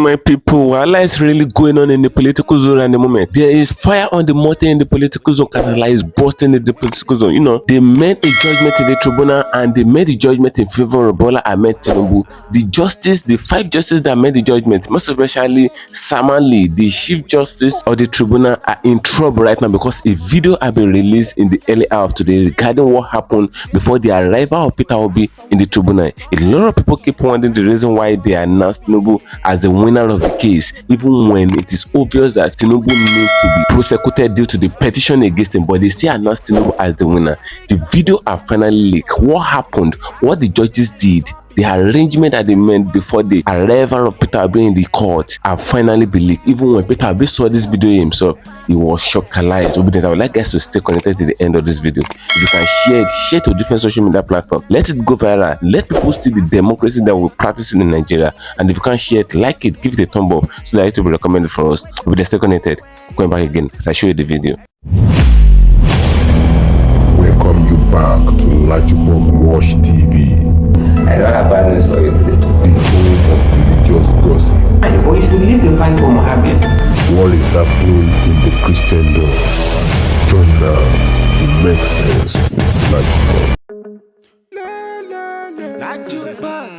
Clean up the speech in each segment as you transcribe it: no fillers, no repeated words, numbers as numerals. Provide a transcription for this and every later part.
my people, while is really going on in the political zone at the moment. There is fire on the mountain in the political zone. Katala is bursting in the political zone. You know, they made a judgment in the tribunal and they made a judgment in favor of Bola Ahmed Tinubu. The 5 justices that made the judgment, most especially Selman, the chief justice of the tribunal, are in trouble right now because a video has been released in the early hour of today regarding what happened before the arrival of Peter Obi in the tribunal. A lot of people keep wondering the reason why they announced Tinubu as the winner of the case, even when it is obvious that Tinubu needs to be prosecuted due to the petition against him, but they still announced Tinubu as the winner. The video are finally leaked. What happened? What the judges did? The arrangement that they made before the arrival of Peter Obi in the court are finally been leaked. Even when Peter Obi saw this video himself, he was shocked. I would like guys to stay connected to the end of this video. If you can share it to different social media platforms. Let it go viral. Let people see the democracy that we're practicing in Nigeria. And if you can share it, like it, give it a thumb up so that it will be recommended for us. We'll stay connected. Going back again as I show you the video. Welcome you back to LAJUPOG TV. I don't have bad news for you today. The home of religious gossip. But you should leave your fine for Mohammed. What is happening in the Christendom? Join now to make sense with LAJUPOG.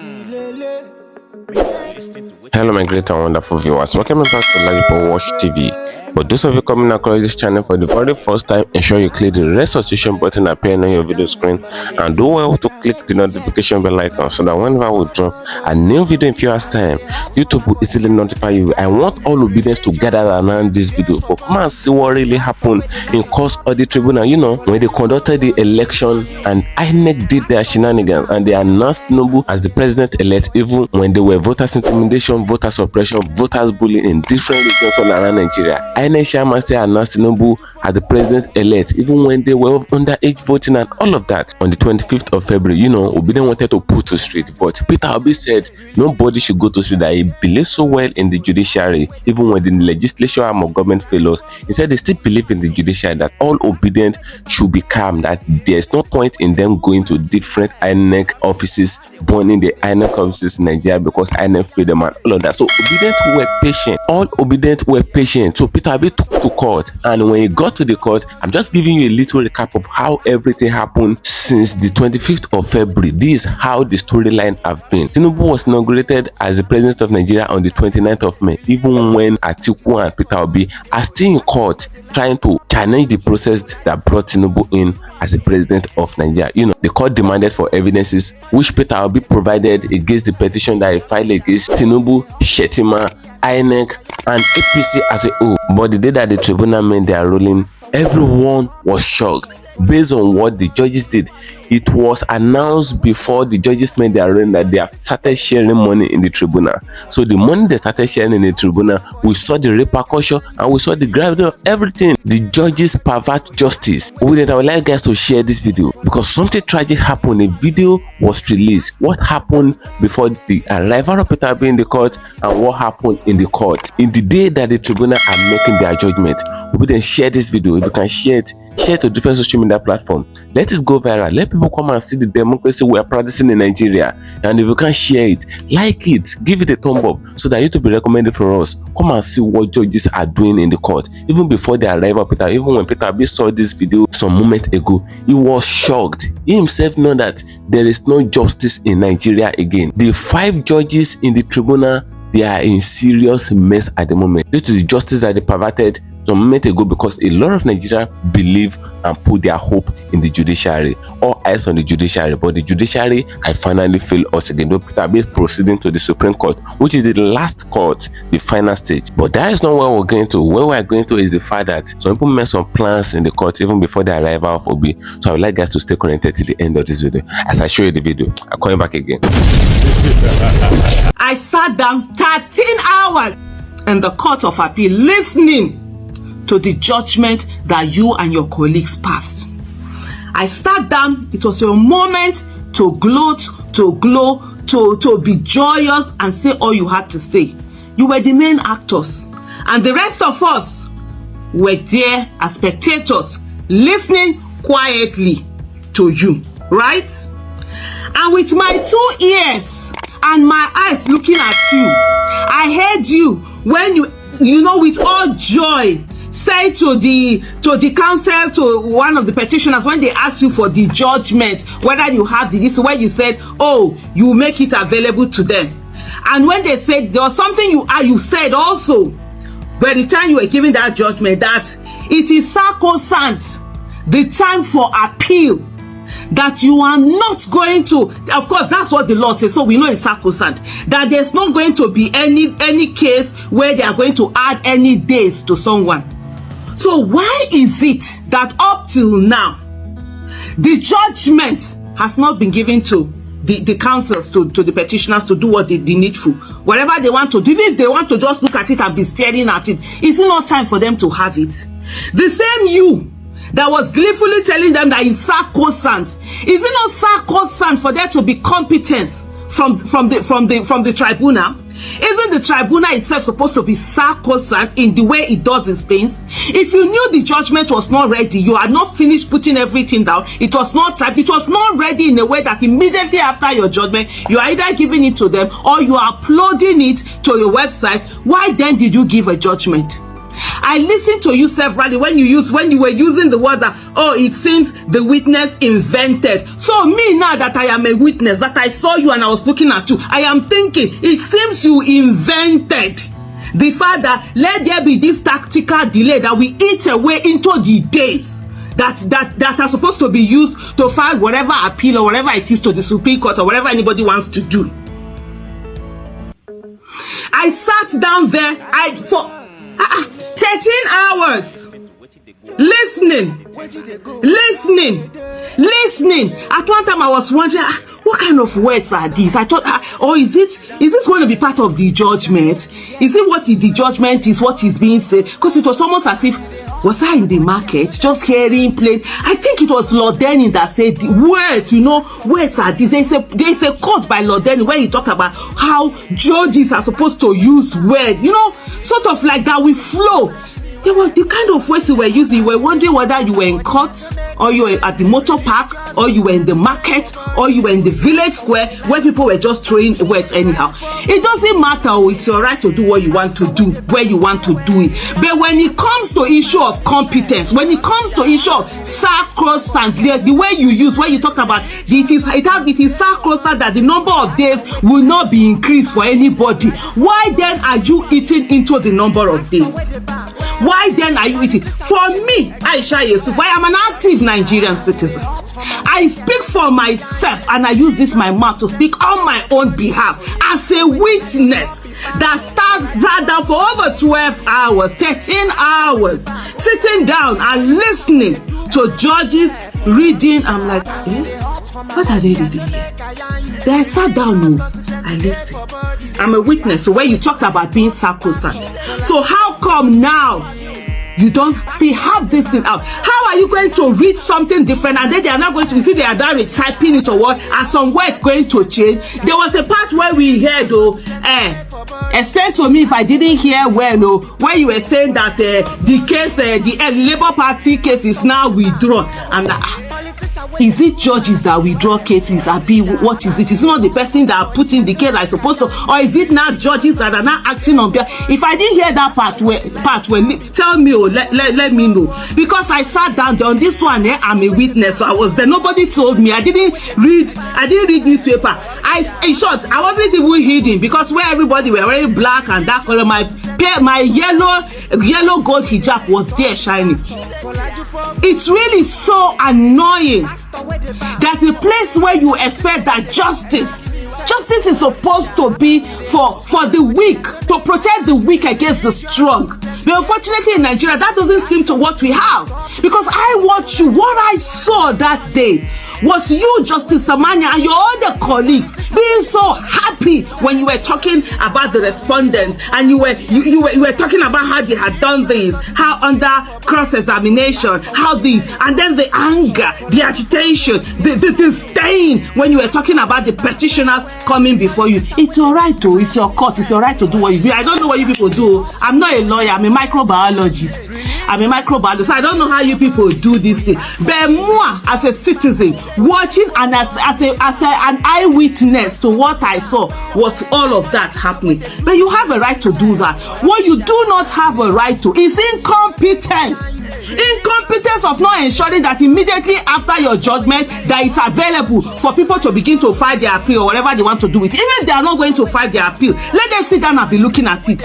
Hello my great and wonderful viewers, welcome back to LAJUPOG TV. But those of you coming across this channel for the very first time, ensure you click the red subscription button appearing on your video screen and do well to click the notification bell icon so that whenever we drop a new video in few hours time, YouTube will easily notify you. I want all obedience to gather around this video, but come and see what really happened in course of the tribunal. You know, when they conducted the election and INEC did their shenanigans and they announced TINUBU as the president-elect, even when there were voters intimidation, voter suppression, voters bullying in different regions all around Nigeria. INEC chairman still announced TINUBU as the president-elect, even when they were underage voting and all of that. On the 25th of February, you know, Obi wanted to put to street, but Peter Obi said nobody should go to street, that he believes so well in the judiciary, even when the legislature arm of government fails. He said they still believe in the judiciary, that all obedient should be calm, that there's no point in them going to different INEC offices, burning the INEC offices in Nigeria because INEC failed them and all of that. So obedient were patient. All obedient were patient. So Peter Obi took to court, and when he got to the court, I'm just giving you a little recap of how everything happened since the 25th of February. This is how the storyline have been. TINUBU was inaugurated as the president of Nigeria on the 29th of May, even when Atiku and Peter Obi are still in court trying to challenge the process that brought TINUBU in as the president of Nigeria. You know, the court demanded for evidences which Peter Obi provided against the petition that he filed against TINUBU, Shetima, INEC and APC as a whole. But the day that the tribunal made their ruling, everyone was shocked based on what the judges did. It was announced before the judges made their ruling that they have started sharing money in the tribunal. So the money they started sharing in the tribunal, we saw the repercussion and we saw the gravity of everything. The judges pervert justice. I would like guys to share this video because something tragic happened. A video was released. What happened before the arrival of Peter Obi in the court and what happened in the court in the day that the tribunal are making their judgment. We will then share this video. If you can share it to different social media platforms. Let it go viral. Let people come and see the democracy we are practicing in Nigeria. And if you can share it, like it, give it a thumb up so that it will be recommended for us. Come and see what judges are doing in the court. Even before the arrival of Peter, even when Peter Obi saw this video some moment ago, he was shocked. He himself know that there is no justice in Nigeria again. The 5 judges in the tribunal, they are in serious mess at the moment due to the justice that they perverted some moment ago, because a lot of Nigerians believe and put their hope in the judiciary. All eyes on the judiciary, but the judiciary I finally failed us again. Peter Obi is proceeding to the Supreme Court, which is the last court, the final stage. But that is not where we're going to. Where we're going to is the fact that some people made some plans in the court even before the arrival of Obi. So I would like guys to stay connected to the end of this video as I show you the video. I'm coming back again. I sat down 13 hours in the Court of Appeal listening to the judgment that you and your colleagues passed. I sat down. It was a moment to gloat, to be joyous and say all you had to say. You were the main actors, and the rest of us were there as spectators, listening quietly to you, right? And with my 2 ears, and my eyes looking at you. I heard you when you know, with all joy, say to the counsel, to one of the petitioners, when they asked you for the judgment, whether you have this, where you said, oh, you will make it available to them. And when they said there was something you said also, by the time you were giving that judgment, that it is sacrosanct, the time for appeal, that you are not going to, of course, that's what the law says, so we know it's sacrosanct, that there's not going to be any case where they are going to add any days to someone. So why is it that up till now, the judgment has not been given to the counsels, to the petitioners, to do what they needful, whatever they want to do? If they want to just look at it and be staring at it, is it not time for them to have it? The same you that was gleefully telling them that it's sacrosanct, is it not sacrosanct for there to be competence from the tribunal? Isn't the tribunal itself supposed to be sacrosanct in the way it does its things? If you knew the judgment was not ready, you had not finished putting everything down, it was not typed, it was not ready in a way that immediately after your judgment, you are either giving it to them or you are uploading it to your website, why then did you give a judgment? I listened to you severally when you were using the word that, oh, it seems the witness invented. So me, now that I am a witness, that I saw you and I was looking at you, I am thinking, it seems you invented the fact that let there be this tactical delay that we eat away into the days that are supposed to be used to file whatever appeal or whatever it is to the Supreme Court or whatever anybody wants to do. I sat down there, for 13 hours listening. At one time I was wondering, what kind of words are these? I thought, or is this going to be part of the judgment? Is it what the judgment is, what is being said? Because it was almost as if, was I in the market just hearing plain? I think it was Lord Denny that said the words, words are these. There's a quote by Lord Denny where he talked about how judges are supposed to use words, sort of like that we flow. They were the kind of words you were using. You were wondering whether you were in court, or you were at the motor park, or you were in the market, or you were in the village square where people were just throwing words anyhow. It doesn't matter. It's your right to do what you want to do, where you want to do it. But when it comes to issue of competence, when it comes to issue of sacrosanct, the way you use, when you talk about it is sacrosanct that the number of days will not be increased for anybody. Why then are you eating into the number of days? Why then are you eating? For me, Aisha YESUFU, I am an active Nigerian citizen. I speak for myself and I use this my mouth to speak on my own behalf as a witness that sat down for over 12 hours, 13 hours, sitting down and listening to judges reading. I'm like, what are they reading here? Then I sat down, I listened. I'm a witness. So where you talked about being sacrosanct. So how come now you don't still have this thing out? How are you going to read something different and then they are not going to, you see, they are now retyping it or what, and some words going to change? There was a part where we heard, explain to me if I didn't hear well, where you were saying that the case, the Labour Party case is now withdrawn. And is it judges that withdraw cases? What is it? Is it not the person that put in the case, I suppose so? Or is it now judges that are not acting on behalf? If I didn't hear that part where tell me, let me know. Because I sat down on this one, I'm a witness, so I was there. Nobody told me. I didn't read newspaper. In short, I wasn't even hidden, because where everybody were wearing black and dark color, my yellow gold hijab was there shining. It's really so annoying that the place where you expect that justice is supposed to be for the weak, to protect the weak against the strong. But unfortunately in Nigeria, that doesn't seem to what we have. Because what I saw that day was you, Justice Samanya, and your other colleagues being so happy when you were talking about the respondents, and you were talking about how they had done this, how under cross-examination, how and then the anger, the agitation, the disdain when you were talking about the petitioners coming before you. It's all right, though. It's your court. It's all right to do what you do. I don't know what you people do. I'm not a lawyer. I'm a microbiologist. I'm a microbiologist, so I don't know how you people do this thing. But moi, as a citizen, watching and as an eyewitness to what I saw was all of that happening. But you have a right to do that. What you do not have a right to is incompetence. Incompetence of not ensuring that immediately after your judgment that it's available for people to begin to file their appeal or whatever they want to do with it. Even if they are not going to file their appeal, let them sit down and be looking at it.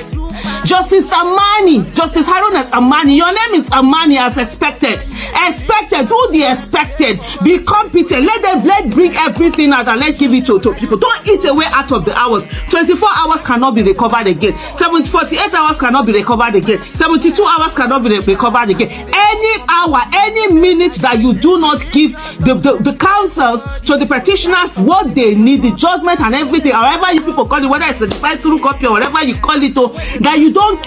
Justice Amani, Justice Haruna Amani, your name is Amani as expected. Expected, do the expected. Be competent. Let bring everything out and let's give it to people. Don't eat away out of the hours. 24 hours cannot be recovered again. 48 hours cannot be recovered again. 72 hours cannot be recovered again. Any hour, any minute that you do not give the counsels to the petitioners what they need, the judgment and everything, however you people call it, whether it's a certified through copy or whatever you call it, that you don't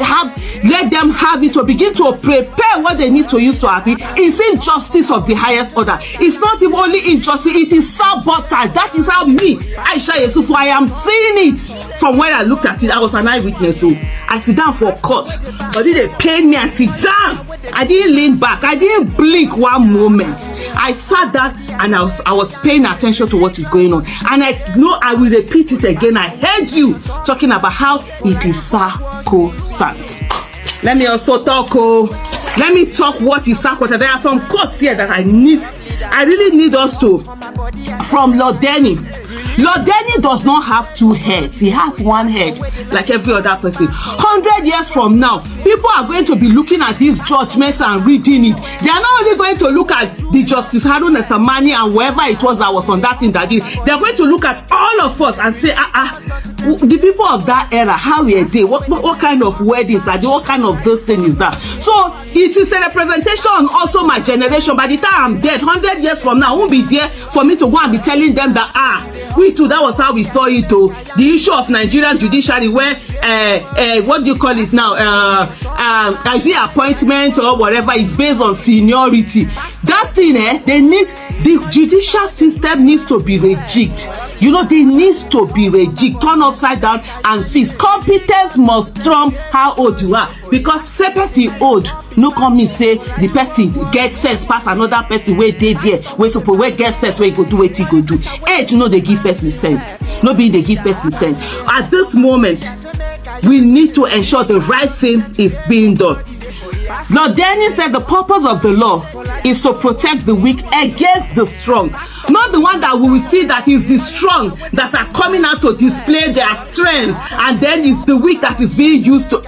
let them have it to begin to prepare what they need to use to appeal. It's injustice of the highest order. It's not even only injustice, it is sabotage. That is how me, Aisha YESUFU, I am seeing it from when I looked at it. I was an eyewitness, so I sit down for court, but then they paid me and sit down. I didn't lean back, I didn't blink one moment. I sat down and I was paying attention to what is going on. And I know I will repeat it again. I heard you talking about how it is sacrosanct. Let me also talk. Let me talk what is sacrosanct. There are some quotes here that I really need us to. From Lord Denny. Lord Denny does not have two heads. He has one head, like every other person. 100 years from now, people are going to be looking at these judgments and reading it. They are not only going to look at the Justice Haruna Samani and whoever it was that was on that thing that did. They are going to look at all of us and say, the people of that era, how were they? What kind of weddings are they? What kind of those things is that? So it is a representation on also my generation. By the time I'm dead, 100 years from now, I won't be there for me to go and be telling them that we too, that was how we saw it. The issue of Nigerian judiciary, where what do you call it now? I see appointment or whatever. It's based on seniority. That thing, the judicial system needs to be rejigged. You know, they needs to be rejigged, turn upside down and fixed. Competence must trump how old you are. Because say person old, no come me say the person get sense pass another person where they there, where get sense where he go do what he go do. Age, you know, they give person sense. No being they give person sense. At this moment, we need to ensure the right thing is being done. Lord Denny said the purpose of the law is to protect the weak against the strong. Not the one that we will see that is the strong that are coming out to display their strength, and then it's the weak that is being used to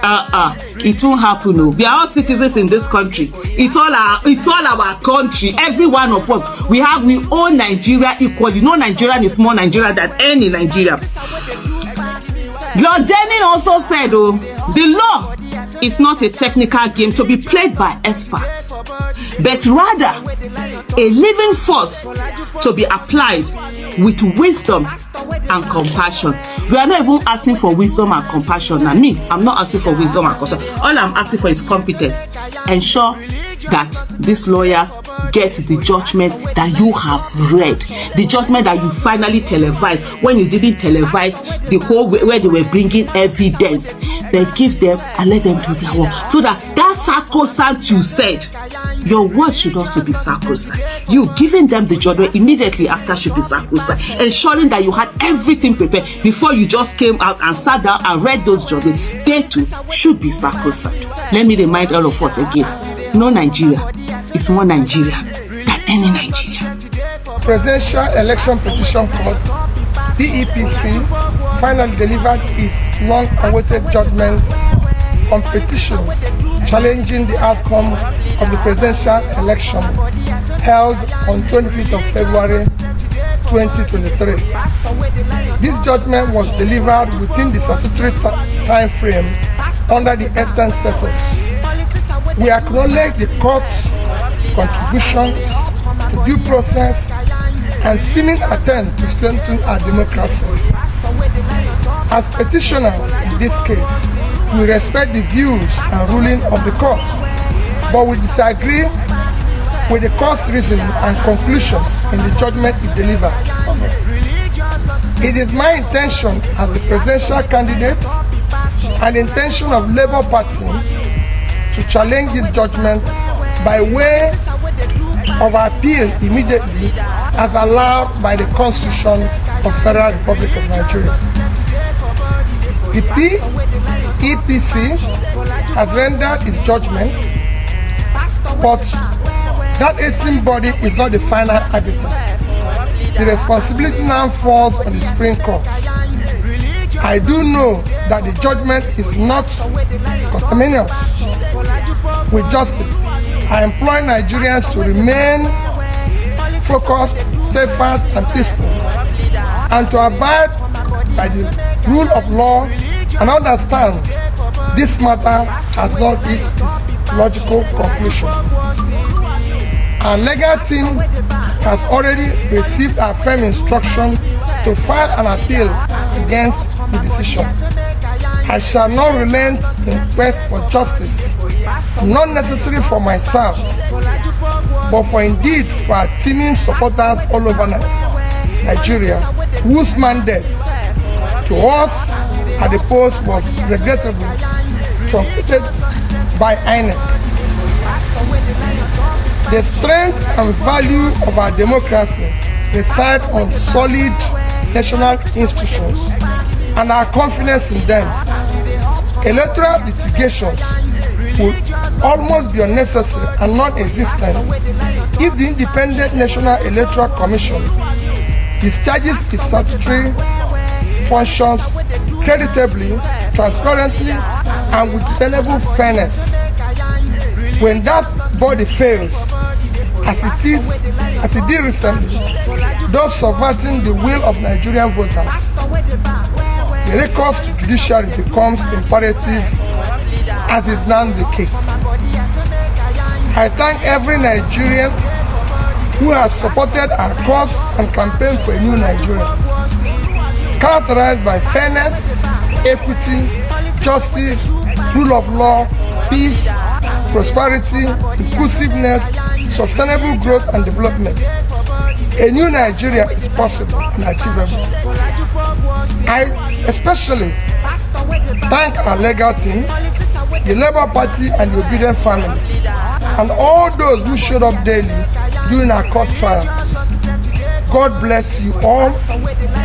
it won't happen. No. We are all citizens in this country. It's all our country. Every one of us. We own Nigeria equally. No Nigerian is more Nigerian than any Nigerian. Lord Judgin also said, the law is not a technical game to be played by experts, but rather a living force to be applied with wisdom and compassion. We are not even asking for wisdom and compassion. Now, I'm not asking for wisdom and compassion. All I'm asking for is competence. Ensure that these lawyers get the judgment that you have read, the judgment that you finally televised when you didn't televise the whole way where they were bringing evidence. Then give them and let them do their work, so that sacrosanct you said, your word should also be sacrosanct. You giving them the judgment immediately after should be sacrosanct, ensuring that you had everything prepared before you just came out and sat down and read those judgments. They too should be sacrosanct. Let me remind all of us again, no Nigeria is more Nigeria than any Nigeria. Presidential Election Petition Court, PEPC, finally delivered its long-awaited judgment on petitions challenging the outcome of the presidential election held on 25th of February 2023. This judgment was delivered within the statutory time frame under the extant status. We acknowledge the court's contributions to due process and seeming attempt to strengthen our democracy. As petitioners in this case, we respect the views and ruling of the court, but we disagree with the court's reasoning and conclusions in the judgment it delivered. It is my intention as the presidential candidate and the intention of Labour Party to challenge this judgment by way of appeal immediately as allowed by the Constitution of Federal Republic of Nigeria. The PEPC has rendered its judgment, but that esteemed body is not the final arbiter. The responsibility now falls on the Supreme Court. I do know that the judgment is not conterminous with justice. I implore Nigerians to remain focused, steadfast, and peaceful, and to abide by the rule of law and understand this matter has not reached its logical conclusion. Our legal team has already received our firm instruction to file an appeal against the decision. I shall not relent in quest for justice, not necessarily for myself, but for indeed for our teeming supporters all over Nigeria, whose mandate to us at the post was regrettably truncated by INEC. The strength and value of our democracy reside on solid national institutions and our confidence in them. Electoral litigations would almost be unnecessary and non-existent if the Independent National Electoral Commission discharges its statutory functions creditably, transparently, and with tenable fairness. When that body fails, as it did recently, thus subverting the will of Nigerian voters, the recourse to judiciary becomes imperative, as is now the case. I thank every Nigerian who has supported our cause and campaign for a new Nigeria, characterized by fairness, equity, justice, rule of law, peace, prosperity, inclusiveness, sustainable growth and development. A new Nigeria is possible and achievable. I especially thank our legal team, the Labour Party and the Obedient family, and all those who showed up daily during our court trials. God bless you all,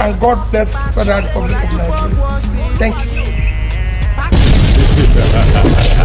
and God bless the Federal Republic of Nigeria. Thank you.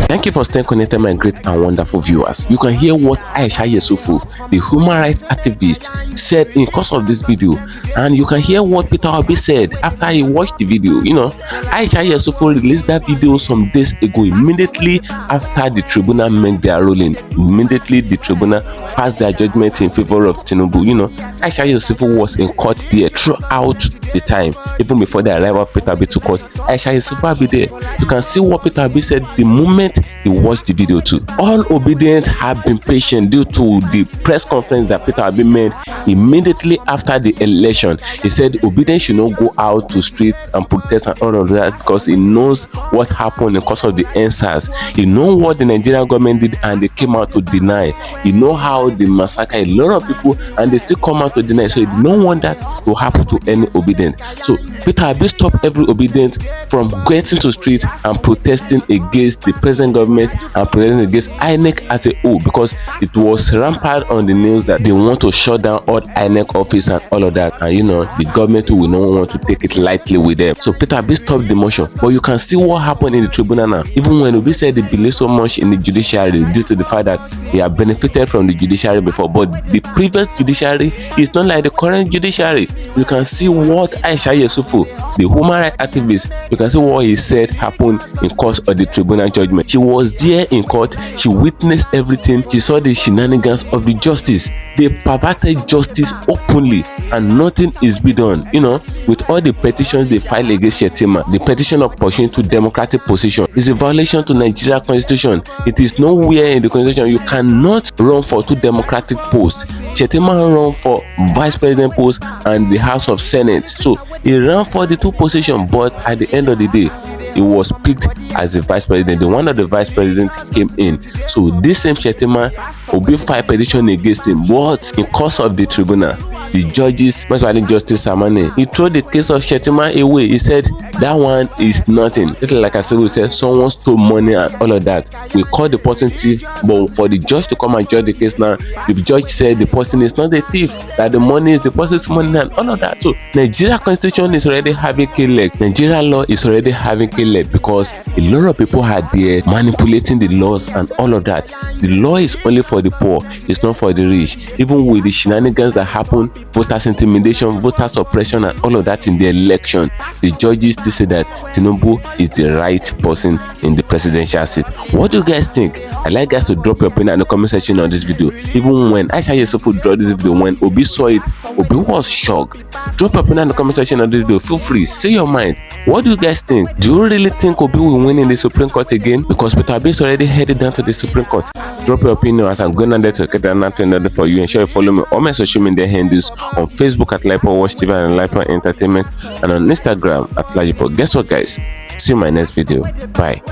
Thank you for staying connected, my great and wonderful viewers. You can hear what AISHA YESUFU, the human rights activist, said in course of this video, and you can hear what Peter Obi said after he watched the video. You know, AISHA YESUFU released that video some days ago, immediately after the tribunal made their ruling. Immediately the tribunal passed their judgment in favor of TINUBU. You know, AISHA YESUFU was in court there throughout the time, even before the arrival of Peter Obi to court. AISHA YESUFU will be there. You can see what Peter Obi said the moment he watched the video too. All Obedient have been patient due to the press conference that Peter Obi made immediately after the election. He said Obedient should not go out to street and protest and all of that because he knows what happened in course of the answers. He knows what the Nigerian government did and they came out to deny. He know how they massacre a lot of people and they still come out to deny. So he don't want that to happen to any Obedient. So Peter Obi stopped every Obedient from getting to street and protesting against the present government and protesting against INEC as a whole, because it was rampant on the news that they want to shut down all INEC office and all of that, and you know the government will not want to take it lightly with them. So Peter Obi stopped the motion, but you can see what happened in the tribunal now. Even when Obi said they believe so much in the judiciary due to the fact that they have benefited from the judiciary before, but the previous judiciary is not like the current judiciary. You can see what AISHA YESUFU, the human rights activist, you can see what he said happened in course of the tribunal judgment. She was there in court, she witnessed everything, she saw the shenanigans of the justice. They perverted justice openly and nothing is being done. You know, with all the petitions they filed against Shetima, the petition of pursuing to democratic position is a violation to Nigeria constitution. It is nowhere in the constitution you cannot run for two democratic posts. Shetima ran for vice president post and the House of Senate. So he ran for the two positions, but at the end of the day, he was picked as the vice president. The one of the vice president came in. So this same Shettima Obi filed petition against him, but in course of the tribunal, the judges, especially Justice Samane, he threw the case of Shettima away. He said that one is nothing. Little like I said, we said someone stole money and all of that. We call the person thief, but for the judge to come and judge the case now, the judge said the person is not a thief, that the money is the person's money and all of that. So Nigeria constitution is already having K-leg. Nigeria law is already having K-leg because a lot of people are there manipulating the laws and all of that. The law is only for the poor, it's not for the rich. Even with the shenanigans that happen, voters intimidation, voter suppression and all of that in the election, the judges still say that TINUBU is the right person in the presidential seat. What do you guys think? I'd like guys to drop your opinion in the comment section on this video. Even when AISHA YESUFU dropped this video, when Obi saw it, Obi was shocked. Drop your opinion in the comment section on this video. Feel free, say your mind. What do you guys think? Do you really think Obi will win in the Supreme Court again? Because Peter Obi is already headed down to the Supreme Court. Drop your opinion as I'm going on there to get an answer for you. Ensure you follow me on my social media handles on Facebook at LAJUPOG TV and LAJUPOG Entertainment, and on Instagram at LAJUPOG. Guess what, guys? See you in my next video. Bye.